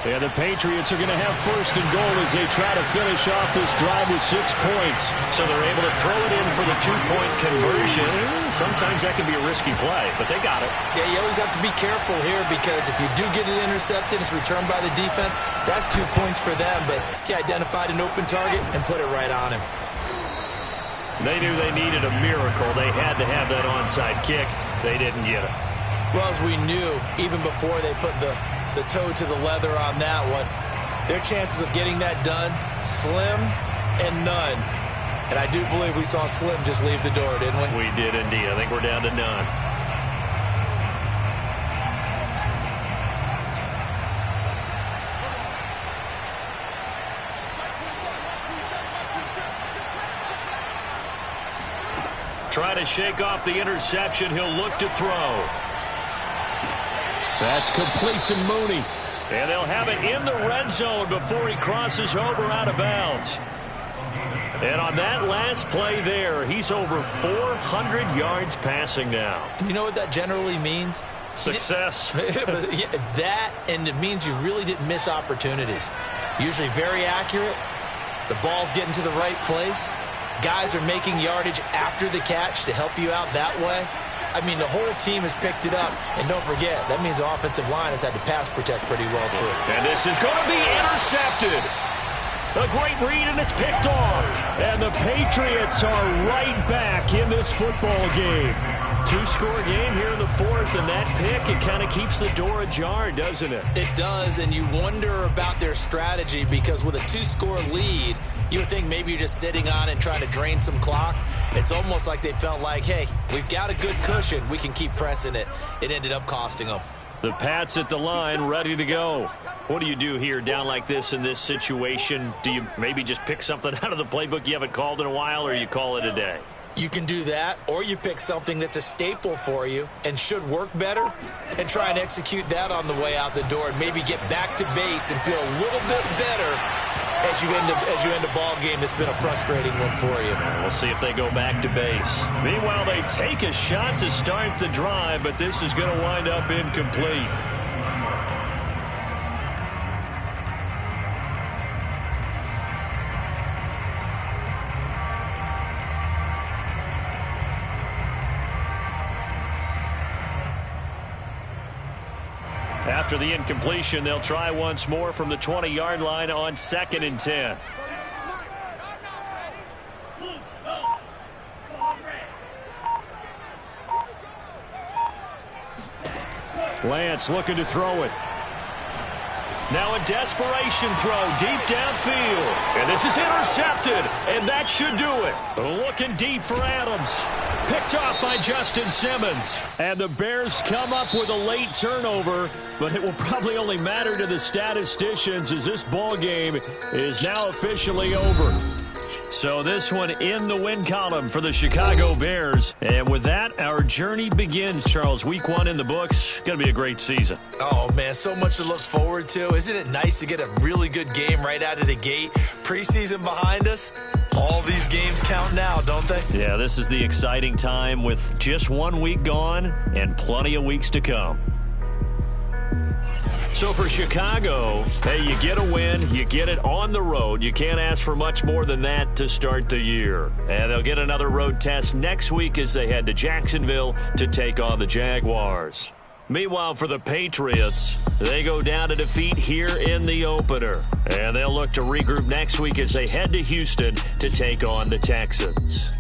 And the Patriots are going to have 1st and goal as they try to finish off this drive with 6 points. So they're able to throw it in for the 2-point conversion. Sometimes that can be a risky play, but they got it. Yeah, you always have to be careful here because if you do get it intercepted, it's returned by the defense, that's 2 points for them. But he identified an open target and put it right on him. They knew they needed a miracle. They had to have that onside kick. They didn't get it. Well, as we knew, even before they put the toe to the leather on that one, their chances of getting that done, slim and none. And I do believe we saw Slim just leave the door, didn't we? We did indeed. I think we're down to none. Try to shake off the interception. He'll look to throw. That's complete to Mooney. And they'll have it in the red zone before he crosses over out of bounds. And on that last play there, he's over 400 yards passing now. You know what that generally means? Success. That, and it means you really didn't miss opportunities. Usually very accurate. The ball's getting to the right place. Guys are making yardage after the catch to help you out that way. I mean, the whole team has picked it up. And don't forget, that means the offensive line has had to pass protect pretty well, too. And this is going to be intercepted. A great read, and it's picked off. And the Patriots are right back in this football game. Two-score game here in the fourth, and that pick, it kind of keeps the door ajar, doesn't it? It does, and you wonder about their strategy because with a two-score lead, you would think maybe you're just sitting on it and trying to drain some clock. It's almost like they felt like, hey, we've got a good cushion. We can keep pressing it. It ended up costing them. The Pats at the line, ready to go. What do you do here down like this in this situation? Do you maybe just pick something out of the playbook you haven't called in a while, or you call it a day? You can do that, or you pick something that's a staple for you and should work better and try and execute that on the way out the door and maybe get back to base and feel a little bit better as you end a ball game that's been a frustrating one for you. We'll see if they go back to base. Meanwhile, they take a shot to start the drive, but this is going to wind up incomplete. After the incompletion, they'll try once more from the 20-yard line on 2nd and 10. Lance looking to throw it. Now a desperation throw deep downfield. And this is intercepted, and that should do it. Looking deep for Adams. Picked off by Justin Simmons. And the Bears come up with a late turnover, but it will probably only matter to the statisticians as this ball game is now officially over. So this one in the win column for the Chicago Bears. And with that, our journey begins, Charles. Week 1 in the books. Going to be a great season. Oh, man, so much to look forward to. Isn't it nice to get a really good game right out of the gate? Preseason behind us. All these games count now, don't they? Yeah, this is the exciting time with just 1 week gone and plenty of weeks to come. So for Chicago, hey, you get a win, you get it on the road. You can't ask for much more than that to start the year. And they'll get another road test next week as they head to Jacksonville to take on the Jaguars. Meanwhile, for the Patriots, they go down to defeat here in the opener. And they'll look to regroup next week as they head to Houston to take on the Texans.